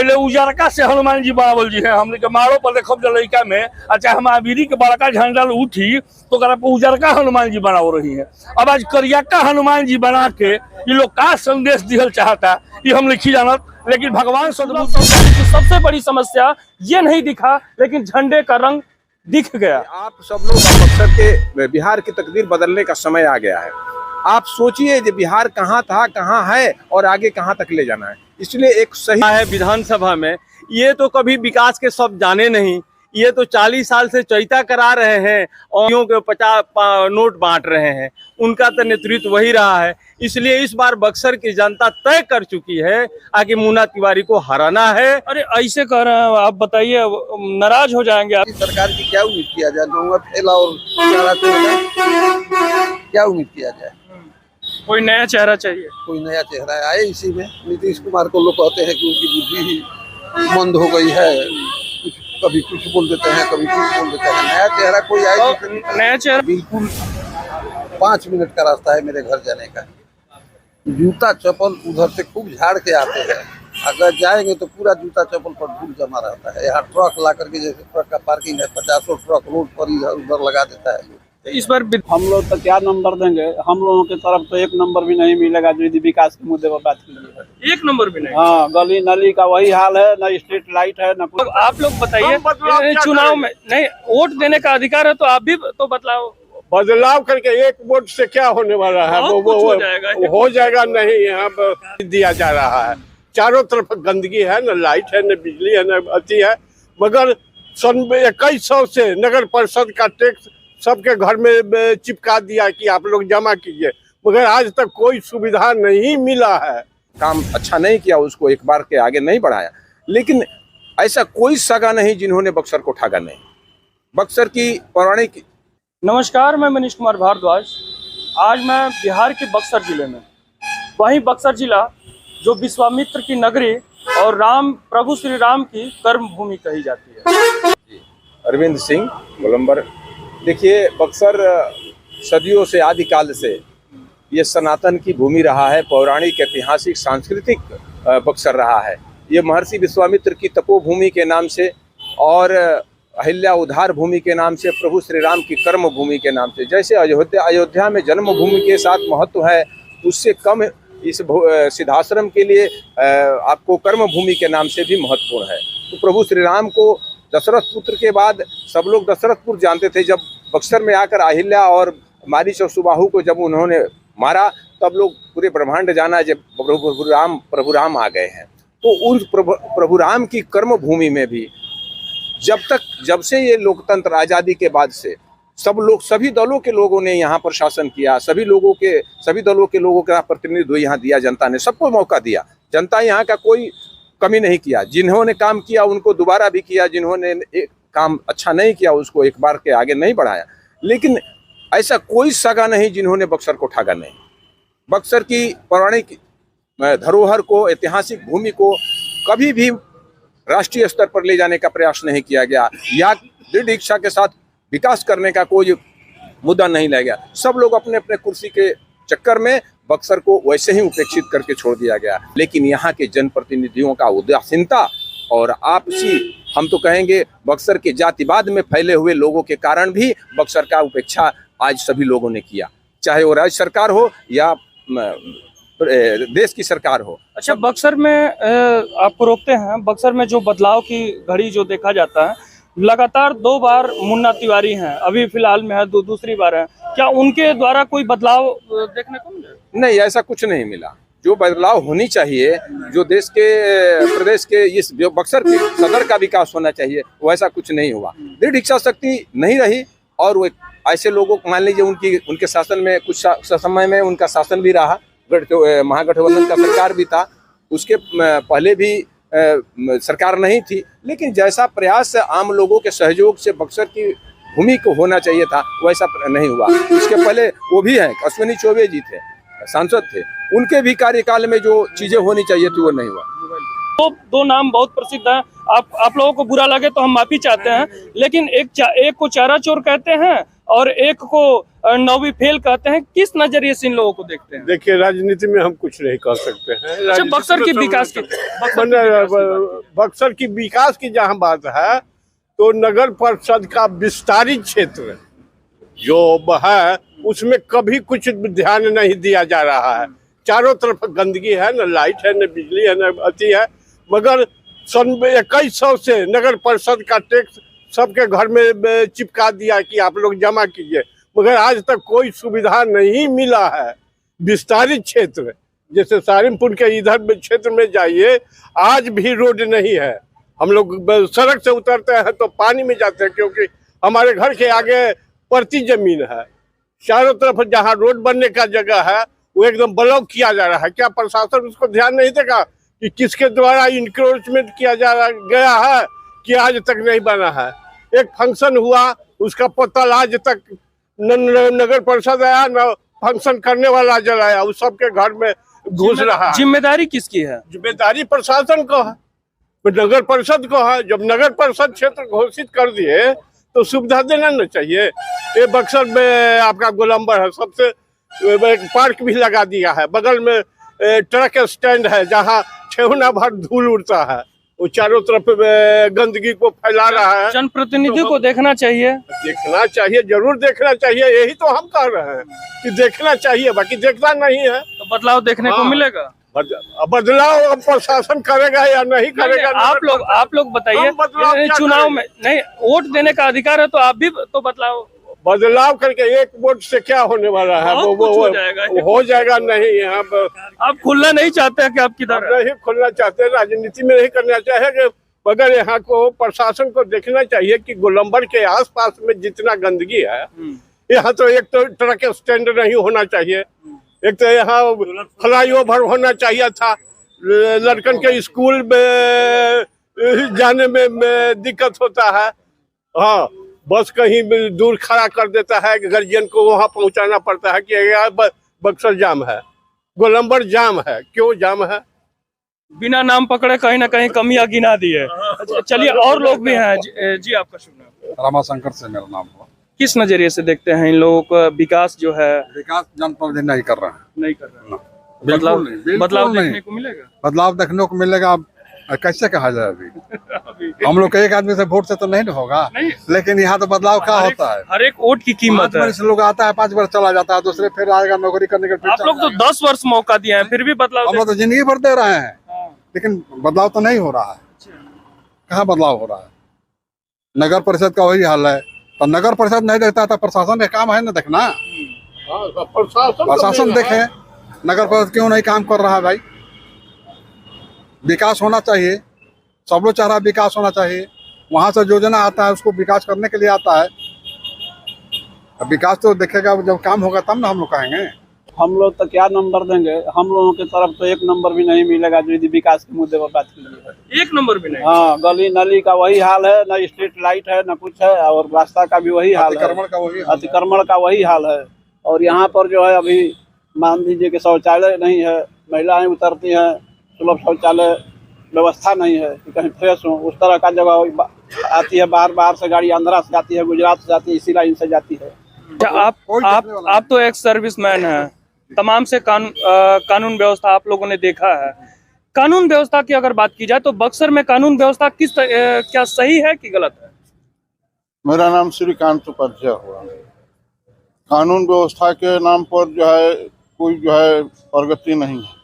पहले उजरका से हनुमान जी बनावल जी है। हमने के मारो पर देखब जब लड़का में अच्छा महावीरी के बड़का झंडा उठी तो उजरका हनुमान जी बनाव रही है। अब आज करियका हनुमान जी बना के ये लोग का संदेश दिहल चाहता ये हम लिखी जानत। लेकिन भगवान सदगुरु की सबसे बड़ी समस्या ये नहीं दिखा, लेकिन झंडे का रंग दिख गया। आप सब लोग बक्सर के बिहार की तकदीर बदलने का समय आ गया है। आप सोचिए कि बिहार कहाँ था, कहाँ है और आगे कहाँ तक ले जाना है। इसलिए एक सही है विधानसभा में ये तो कभी विकास के सब जाने नहीं, ये तो 40 साल से चैता करा रहे हैं और के 50 नोट बांट रहे हैं। उनका तो नेतृत्व वही रहा है। इसलिए इस बार बक्सर की जनता तय कर चुकी है आगे मुन्ना तिवारी को हराना है। अरे ऐसे कह रहे हैं आप, बताइए नाराज हो जाएंगे आप। सरकार की क्या उम्मीद किया जाए? लोगों का फैला और क्या उम्मीद किया जाए? कोई नया चेहरा चाहिए, कोई नया चेहरा आए। इसी में नीतीश कुमार को लोग कहते हैं कि उनकी बुद्धि ही मंद हो गई है, कभी कुछ बोल देते हैं, कभी कुछ बोल देते हैं। नया चेहरा कोई आए तो नया चेहरा। बिल्कुल 5 मिनट का रास्ता है मेरे घर जाने का। जूता चप्पल उधर से खूब झाड़ के आते हैं, अगर जाएंगे तो पूरा जूता चप्पल पर धूल जमा रहता है। यहाँ ट्रक ला करके, जैसे ट्रक का पार्किंग है, 50 ट्रक रोड पर इधर उधर लगा देता है। इस बार हम लोग तो क्या नंबर देंगे? हम लोगों की तरफ तो 1 नंबर भी नहीं मिलेगा जो यदि विकास के मुद्दे पर बात कीजिए। 1 नंबर भी नहीं। हाँ, गली नली का वही हाल है, न स्ट्रीट लाइट है न कुछ। आप लोग बताइए, चुनाव में नहीं वोट देने का अधिकार है तो आप भी तो बदलाव करके 1 वोट से क्या होने वाला है? वो हो जाएगा नहीं। यहाँ दिया जा रहा है, चारों तरफ गंदगी है, न लाइट है, न बिजली है, न अति है। मगर सन 2100 से नगर परिषद का टैक्स सबके घर में चिपका दिया कि आप लोग जमा कीजिए, मगर आज तक कोई सुविधा नहीं मिला है। काम अच्छा नहीं किया, उसको एक बार के आगे नहीं बढ़ाया। लेकिन ऐसा कोई सगा नहीं जिन्होंने बक्सर को ठगा नहीं। बक्सर की पौराणिक। नमस्कार, मैं मनीष कुमार भारद्वाज। आज मैं बिहार के बक्सर जिले में, वहीं बक्सर जिला जो विश्वामित्र की नगरी और प्रभु श्री राम की कर्म भूमि कही जाती है। अरविंद सिंह गोलंबर। देखिए, बक्सर सदियों से, आदिकाल से ये सनातन की भूमि रहा है, पौराणिक, ऐतिहासिक, सांस्कृतिक बक्सर रहा है। ये महर्षि विश्वामित्र की तपोभूमि के नाम से और अहिल्या उद्धार भूमि के नाम से, प्रभु श्री राम की कर्म भूमि के नाम से, जैसे अयोध्या में जन्म भूमि के साथ महत्व है, उससे कम इस सिद्धाश्रम के लिए आपको कर्म भूमि के नाम से भी महत्वपूर्ण है। तो प्रभु श्री राम को दशरथ पुत्र के बाद सब लोग दशरथपुर जानते थे। जब बक्सर में आकर अहिल्या और मारीच और सुबाहु को जब उन्होंने मारा, तब लोग पूरे ब्रह्मांड जाना जब प्रभु राम आ गए हैं। तो उस प्रभु राम की कर्म भूमि में भी जब से ये लोकतंत्र आज़ादी के बाद से सभी दलों के लोगों ने यहाँ पर शासन किया, सभी दलों के लोगों का प्रतिनिधित्व यहाँ दिया, जनता ने सबको मौका दिया। जनता यहाँ का कोई कमी नहीं किया। जिन्होंने काम किया उनको दोबारा भी किया, जिन्होंने एक काम अच्छा नहीं किया उसको एक बार के आगे नहीं बढ़ाया। लेकिन ऐसा कोई सगा नहीं जिन्होंने बक्सर को ठगा नहीं। बक्सर की पौराणिक धरोहर को, ऐतिहासिक भूमि को कभी भी राष्ट्रीय स्तर पर ले जाने का प्रयास नहीं किया गया या दृढ़ इच्छा के साथ विकास करने का कोई मुद्दा नहीं लाया गया। सब लोग अपने अपने कुर्सी के चक्कर में बक्सर को वैसे ही उपेक्षित करके छोड़ दिया गया। लेकिन यहाँ के जनप्रतिनिधियों का उदासीनता और आपसी, हम तो कहेंगे बक्सर के जातिवाद में फैले हुए लोगों के कारण भी बक्सर का उपेक्षा आज सभी लोगों ने किया, चाहे वो राज्य सरकार हो या देश की सरकार हो। अच्छा, बक्सर में आपको रोकते हैं। बक्सर में जो बदलाव की घड़ी जो देखा जाता है, लगातार 2 बार मुन्ना तिवारी हैं, अभी फिलहाल में है दूसरी बार है। क्या उनके द्वारा कोई बदलाव देखने को मिला? नहीं, ऐसा कुछ नहीं मिला। जो बदलाव होनी चाहिए, जो देश के, प्रदेश के, इस बक्सर के सदर का विकास होना चाहिए, वैसा कुछ नहीं हुआ। दृढ़ इच्छा शक्ति नहीं रही और वो ऐसे लोगों को, मान लीजिए उनके शासन में कुछ समय में उनका शासन भी रहा, महागठबंधन का सरकार भी था, उसके पहले भी सरकार नहीं थी। लेकिन जैसा प्रयास आम लोगों के सहयोग से बक्सर की भूमि को होना चाहिए था वैसा नहीं हुआ। इसके पहले वो भी हैं, अश्विनी चौबे जी थे, सांसद थे, उनके भी कार्यकाल में जो चीजें होनी चाहिए थी वो नहीं हुआ। तो 2 नाम बहुत प्रसिद्ध हैं। आप लोगों को बुरा लगे तो हम माफी चाहते हैं, लेकिन एक को चारा चोर कहते हैं और एक को नौवीं फेल कहते हैं, किस नजरिए से इन लोगों को देखते हैं? देखिए, राजनीति में हम कुछ नहीं कर सकते हैं। अच्छा, बक्सर के विकास की बक्सर की विकास की जहाँ बात है, तो नगर परिषद का विस्तारित क्षेत्र जो है उसमें कभी कुछ ध्यान नहीं दिया जा रहा है। चारों तरफ गंदगी है, न लाइट है, न बिजली है, न अति है। मगर सन 2100 से नगर परिषद का टैक्स सबके घर में चिपका दिया कि आप लोग जमा कीजिए, मगर आज तक कोई सुविधा नहीं मिला है। विस्तारित क्षेत्र जैसे सारिमपुर के इधर क्षेत्र में जाइए, आज भी रोड नहीं है। हम लोग सड़क से उतरते हैं तो पानी में जाते हैं, क्योंकि हमारे घर के आगे परती जमीन है। चारों तरफ जहाँ रोड बनने का जगह है वो एकदम ब्लॉक किया जा रहा है। क्या प्रशासन उसको ध्यान नहीं देगा कि किसके द्वारा इंक्रोचमेंट किया गया है कि आज तक नहीं बना है? एक फंक्शन हुआ, उसका पता आज तक नगर परिषद आया न फंक्शन करने वाला जलाया, उस सबके घर में घुस रहा है। जिम्मेदारी किसकी है? जिम्मेदारी प्रशासन को है, नगर परिषद को है। जब नगर परिषद क्षेत्र घोषित कर दिए तो सुविधा देना न चाहिए। ये बक्सर में आपका गोलंबर है, सबसे एक पार्क भी लगा दिया है। बगल में ट्रक स्टैंड है जहाँ ठेहुना भर धूल उड़ता है, वो चारों तरफ गंदगी को फैला रहा है। जनप्रतिनिधियों को देखना चाहिए, जरूर देखना चाहिए। यही तो हम कह रहे हैं कि देखना चाहिए, बाकी देखना नहीं है। तो बदलाव देखने को मिलेगा। बदलाव प्रशासन करेगा या नहीं करेगा? आप लोग बताइए, चुनाव में नहीं वोट देने का अधिकार है, तो आप भी तो बदलाव करके एक वोट से क्या होने वाला है? वो हो जाएगा नहीं। यहाँ आप खुलना नहीं चाहते हैं कि आप किधर नहीं खुलना चाहते, राजनीति में नहीं करना चाहेंगे। मगर यहाँ को प्रशासन को देखना चाहिए कि गोलंबर के आसपास में जितना गंदगी है, यहाँ तो एक तो ट्रक स्टैंड नहीं होना चाहिए, एक तो यहाँ फ्लाईओवर होना चाहिए था। लड़कन के स्कूल में जाने में दिक्कत होता है। हाँ, बस कहीं दूर खड़ा कर देता है, गार्जियन को वहां पहुंचाना पड़ता है कि यार बक्सर जाम है, गोलंबर जाम है। क्यों जाम है? बिना नाम पकड़े कहीं ना कहीं कमियां गिना दी है। चलिए, और लोग भी हैं। जी आपका शुभ नाम? रामाशंकर से मेरा नाम है। किस नजरिए से देखते हैं इन लोगों का विकास जो है? विकास जनप्रतिनिधि नहीं कर रहे हैं। नहीं कर रहे हैं। बदलाव देखने को मिलेगा? बदलाव देखने को मिलेगा। कैसे कहा जाए अभी हम लोग एक आदमी से वोट से तो नहीं होगा, लेकिन यहाँ तो बदलाव क्या होता है? हर एक वोट की कीमत है। लोग आता है 5 वर्ष चला जाता है, दूसरे फिर आएगा नौकरी करने के। आप लोग तो 10 वर्ष मौका दिए हैं, फिर भी बदलाव हम लोग तो जिंदगी भर दे रहे हैं, लेकिन बदलाव तो नहीं हो रहा है। कहाँ बदलाव हो रहा है? नगर परिषद का वही हाल है। तो नगर परिषद नहीं देखता था, प्रशासन का काम है ना देखना। प्रशासन देखे नगर परिषद क्यों नहीं काम कर रहा है भाई। विकास होना चाहिए, सब लोग चाह रहा है विकास होना चाहिए। वहाँ से योजना आता है, उसको विकास करने के लिए आता है। अब विकास तो देखेगा, जब काम होगा तब ना हम लोग कहेंगे। हम लोग तो क्या नंबर देंगे? हम लोगों की तरफ तो एक नंबर भी नहीं मिलेगा जो यदि विकास के मुद्दे पर बात कीजिए। एक नंबर भी नहीं? हाँ, गली नली का वही हाल है, न स्ट्रीट लाइट है, न कुछ है, और रास्ता का भी वही हाल है, अतिक्रमण का वही हाल है। और यहाँ पर जो है अभी मान लीजिए कि शौचालय नहीं है, महिलाएं उतरती हैं, सुलभ शौचालय व्यवस्था नहीं है कि कहीं फ्रेश हो। उस तरह का जगह आती है, बाहर से गाड़ी आंध्रा से जाती है, गुजरात से जाती है, इसी लाइन से जाती है। आप तो एक सर्विसमैन हैं, तमाम से कानून व्यवस्था आप लोगों ने देखा है। कानून व्यवस्था की अगर बात की जाए तो बक्सर में कानून व्यवस्था क्या सही है कि गलत है? मेरा नाम श्रीकांत उपाध्याय हुआ। कानून व्यवस्था के नाम पर जो है कोई जो है प्रगति नहीं है।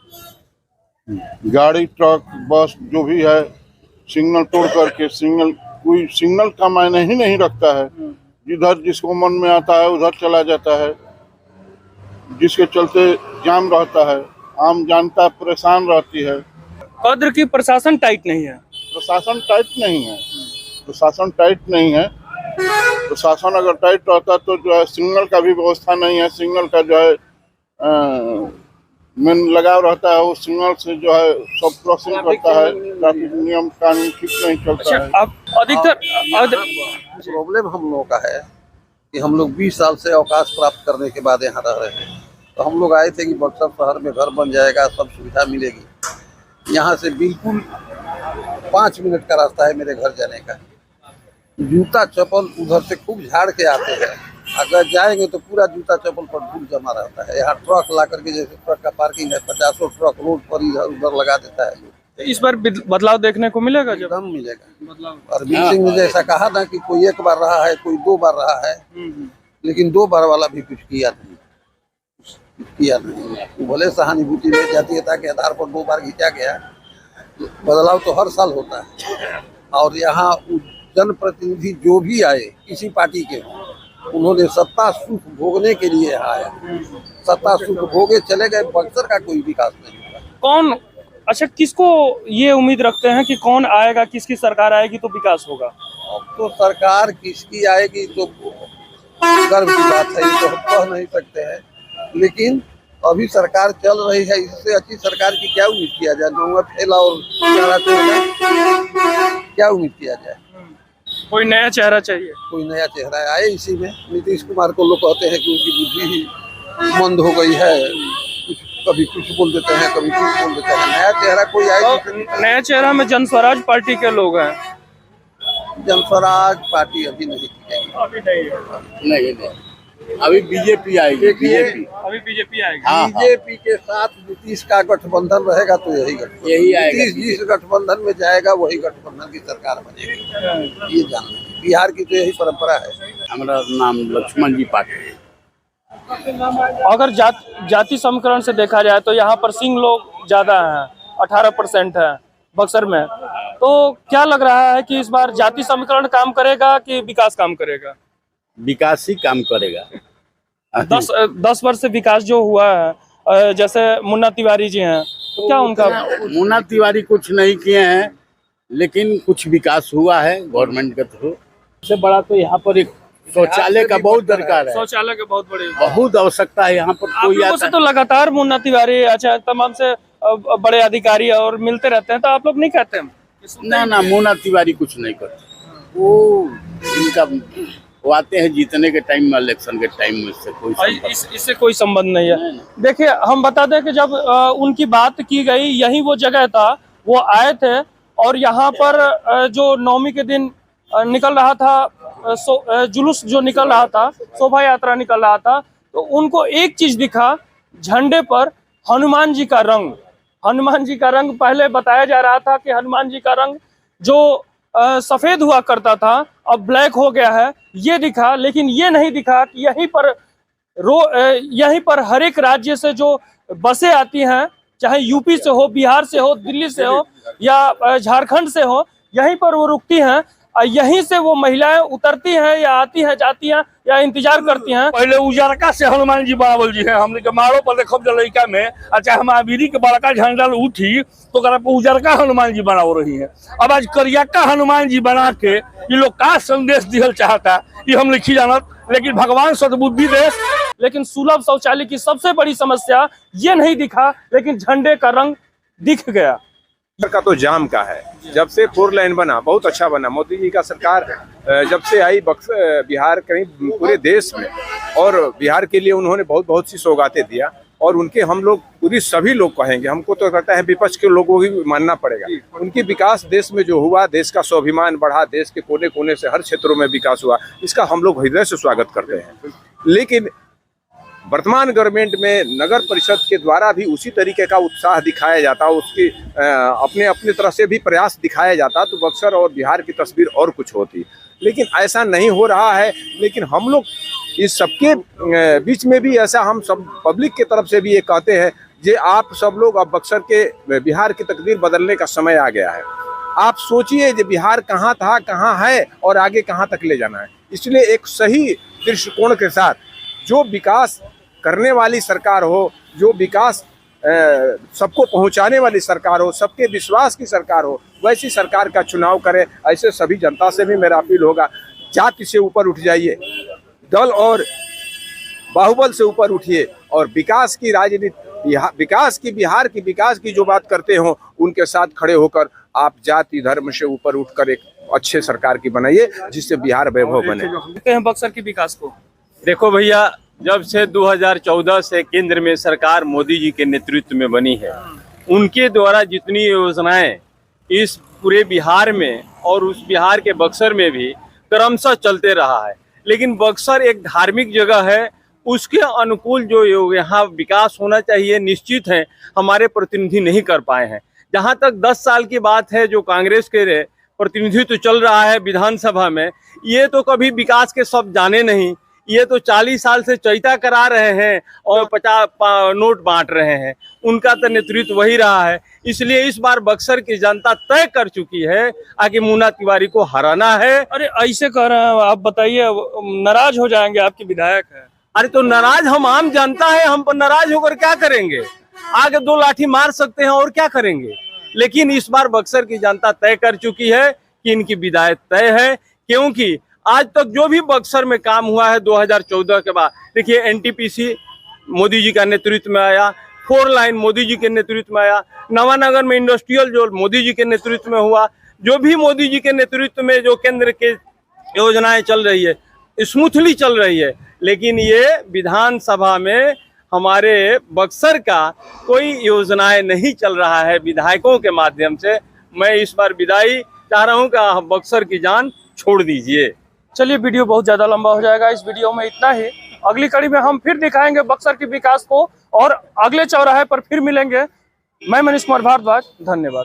गाड़ी, ट्रक, बस जो भी है सिग्नल तोड़ करके कोई सिग्नल का मायने ही नहीं रखता है। जिधर जिसको मन में आता है उधर चला जाता है, जिसके चलते जाम रहता है, आम जनता परेशान रहती है। कद्र की प्रशासन टाइट नहीं है। प्रशासन टाइट नहीं है। प्रशासन टाइट नहीं है। प्रशासन अगर टाइट रहता तो जो है सिग्नल का भी व्यवस्था नहीं है। सिग्नल का जो है मेन लगाव रहता है, वो सिग्नल से जो है सब क्रॉसिंग करता है, ट्रैफिक नियम कानून ठीक नहीं चलता है। अब अधिकतर प्रॉब्लम हम लोगों का है कि हम लोग 20 साल से अवकाश प्राप्त करने के बाद यहाँ रह रहे हैं। तो हम लोग आए थे कि बक्सर शहर में घर बन जाएगा, सब सुविधा मिलेगी। यहाँ से बिल्कुल 5 मिनट का रास्ता है मेरे घर जाने का। जूता चप्पल उधर से खूब झाड़ के आते हैं। अगर जाएंगे तो पूरा जूता चप्पल पर धूल जमा रहता है। यहाँ ट्रक ला करके, जैसे ट्रक का पार्किंग है, 50 ट्रक रोड पर इधर उधर लगा देता है। तो इस बार बदलाव देखने को मिलेगा जब एकदम मिलेगा। अरविंद सिंह ने जैसा कहा ना कि कोई एक बार रहा है, कोई 2 बार रहा है, लेकिन 2 बार वाला भी कुछ किया नहीं। भले सहानुभूति में जातीयता के आधार पर 2 बार खींचा गया, बदलाव तो हर साल होता है। और यहाँ जनप्रतिनिधि जो भी आए, किसी पार्टी के हों, उन्होंने सत्ता सुख भोगने के लिए आया। सत्ता सुख भोगे चले गए, बक्सर का कोई विकास नहीं हुआ। कौन, अच्छा, किसको ये उम्मीद रखते हैं कि कौन आएगा, किसकी सरकार आएगी तो विकास होगा? अब तो सरकार किसकी आएगी तो गर्व की बात है, ये तो हम कह नहीं सकते हैं। लेकिन अभी सरकार चल रही है, इससे अच्छी सरकार की क्या उम्मीद किया जाए? नौवा फैला और क्या उम्मीद किया जाए? कोई नया चेहरा चाहिए। कोई नया चेहरा आए इसी में। नीतीश कुमार को लोग कहते हैं कि उनकी बुद्धि ही मंद हो गई है, कभी कुछ बोल देते हैं, कभी कुछ बोल देते हैं। नया चेहरा कोई आए तो नया चेहरा में जनस्वराज पार्टी के लोग हैं। जनस्वराज पार्टी अभी नहीं नहीं, अभी बीजेपी आएगी। अभी बीजेपी आएगी। बीजेपी के साथ नीतीश का गठबंधन रहेगा तो यही गठबंधन, यही आएगा। नीतीश जिस गठबंधन में जाएगा वही गठबंधन की सरकार बनेगी। ये जान लें, बिहार की तो यही परंपरा है। हमारा नाम लक्ष्मण जी पाटिल। अगर जाति समीकरण से देखा जाए तो यहाँ पर सिंह लोग ज्यादा हैं, 18% है बक्सर में। तो क्या लग रहा है कि इस बार जाति समीकरण काम करेगा कि विकास काम करेगा? विकास ही काम करेगा। 10 वर्ष से विकास जो हुआ है, जैसे मुन्ना तिवारी जी हैं, तो क्या उनका? मुन्ना तिवारी कुछ नहीं किए हैं, लेकिन कुछ विकास हुआ है गवर्नमेंट के थ्रू। सबसे बड़ा तो यहाँ पर एक शौचालय का बहुत दरकार है। शौचालय के बहुत आवश्यकता है यहाँ पर। आप लोगों से तो लगातार मुन्ना तिवारी, अच्छा, तमाम से बड़े अधिकारी और मिलते रहते हैं, तो आप लोग नहीं कहते हैं? ना, मुन्ना तिवारी कुछ नहीं करते। वो इनका वो आते हैं जीतने के टाइम में, इलेक्शन के टाइम में, इससे कोई संबंध नहीं है। देखिए, हम बता दें कि जब उनकी बात की गई, यही वो जगह था, वो आए थे और यहाँ पर जो 9वीं के दिन निकल रहा था, जुलूस जो निकल रहा था, शोभा यात्रा निकल रहा था, तो उनको एक चीज दिखा, झंडे पर हनुमान जी का रंग। हनुमान जी का रंग पहले बताया जा रहा था कि हनुमान जी का रंग जो सफेद हुआ करता था अब ब्लैक हो गया है, ये दिखा। लेकिन ये नहीं दिखा कि यहीं पर हर एक राज्य से जो बसें आती हैं, चाहे यूपी से हो, बिहार से हो, दिल्ली से हो या झारखंड से हो, यहीं पर वो रुकती हैं। यहीं से वो महिलाएं उतरती हैं या आती हैं, जाती हैं या इंतजार करती हैं। पहले उजरका से हनुमान जी बनावल जी है, हमने के मारो पर देखब लड़का में, अच्छा महावीरी के बड़का झंडा उठी तो उजरका हनुमान जी बनाओ रही है। अब आज करियक्का हनुमान जी बना के ये लोग का संदेश दिहल चाहता, ये हम लिखी जानत, लेकिन भगवान सद्बुद्धि देश। लेकिन सुलभ शौचालय की सबसे बड़ी समस्या ये नहीं दिखा, लेकिन झंडे का रंग दिख गया। का तो जाम का है। जब से 4 लाइन बना, बहुत अच्छा बना। मोदी जी का सरकार जब से आई बिहार कहीं पूरे देश में, और बिहार के लिए उन्होंने बहुत सी सौगातें दिया, और उनके हम लोग पूरी सभी लोग कहेंगे, हमको तो लगता है विपक्ष के लोगों को भी मानना पड़ेगा। उनकी विकास देश में जो हुआ, देश का स्वाभिमान बढ़ा, देश के कोने कोने से हर क्षेत्रों में विकास हुआ, इसका हम लोग हृदय से स्वागत करते हैं। लेकिन वर्तमान गवर्नमेंट में नगर परिषद के द्वारा भी उसी तरीके का उत्साह दिखाया जाता, उसकी अपने तरफ से भी प्रयास दिखाया जाता, तो बक्सर और बिहार की तस्वीर और कुछ होती। लेकिन ऐसा नहीं हो रहा है। लेकिन हम लोग इस सबके बीच में भी ऐसा हम सब पब्लिक के तरफ से भी ये कहते हैं, जे आप सब लोग अब बक्सर के बिहार की तकदीर बदलने का समय आ गया है। आप सोचिए जे बिहार कहाँ था, कहाँ है और आगे कहाँ तक ले जाना है। इसलिए एक सही दृष्टिकोण के साथ जो विकास करने वाली सरकार हो, जो विकास सबको पहुंचाने वाली सरकार हो, सबके विश्वास की सरकार हो, वैसी सरकार का चुनाव करें। ऐसे सभी जनता से भी मेरा अपील होगा, जाति से ऊपर उठ जाइए, दल और बाहुबल से ऊपर उठिए, और विकास की राजनीति, बिहार की विकास की जो बात करते हो, उनके साथ खड़े होकर आप जाति धर्म से ऊपर उठकर एक अच्छे सरकार की बनाइए, जिससे बिहार वैभव बने। देखते हैं बक्सर की विकास को। देखो भैया, जब से 2014 से केंद्र में सरकार मोदी जी के नेतृत्व में बनी है, उनके द्वारा जितनी योजनाएं इस पूरे बिहार में और उस बिहार के बक्सर में भी क्रमशः चलते रहा है। लेकिन बक्सर एक धार्मिक जगह है, उसके अनुकूल जो यहाँ विकास होना चाहिए निश्चित है हमारे प्रतिनिधि नहीं कर पाए हैं। जहाँ तक 10 साल की बात है जो कांग्रेस के प्रतिनिधित्व चल रहा है विधानसभा में, ये तो कभी विकास के शब्द जाने नहीं, ये तो 40 साल से चैता करा रहे हैं और 50 नोट बांट रहे हैं, उनका तो नेतृत्व वही रहा है। इसलिए इस बार बक्सर की जनता तय कर चुकी है आगे मुन्ना तिवारी को हराना है। अरे ऐसे कह रहे हैं आप, बताइए, नाराज हो जाएंगे, आपके विधायक है। अरे तो नाराज हम आम जनता है, हम पर नाराज होकर क्या करेंगे? आगे 2 लाठी मार सकते हैं और क्या करेंगे? लेकिन इस बार बक्सर की जनता तय कर चुकी है कि इनकी विदाई तय है, क्योंकि आज तक जो भी बक्सर में काम हुआ है 2014 के बाद, देखिए एनटीपीसी मोदी जी का नेतृत्व में आया, 4 लाइन मोदी जी के नेतृत्व में आया, नवानगर में इंडस्ट्रियल जो मोदी जी के नेतृत्व में हुआ, जो भी मोदी जी के नेतृत्व में जो केंद्र के योजनाएं चल रही है स्मूथली चल रही है। लेकिन ये विधानसभा में हमारे बक्सर का कोई योजनाएं नहीं चल रहा है विधायकों के माध्यम से। मैं इस बार विदाई चाह रहा हूं कि बक्सर की जान छोड़ दीजिए। चलिए, वीडियो बहुत ज्यादा लंबा हो जाएगा, इस वीडियो में इतना ही। अगली कड़ी में हम फिर दिखाएंगे बक्सर के विकास को और अगले चौराहे पर फिर मिलेंगे। मैं मनीष कुमार भारद्वाज, धन्यवाद।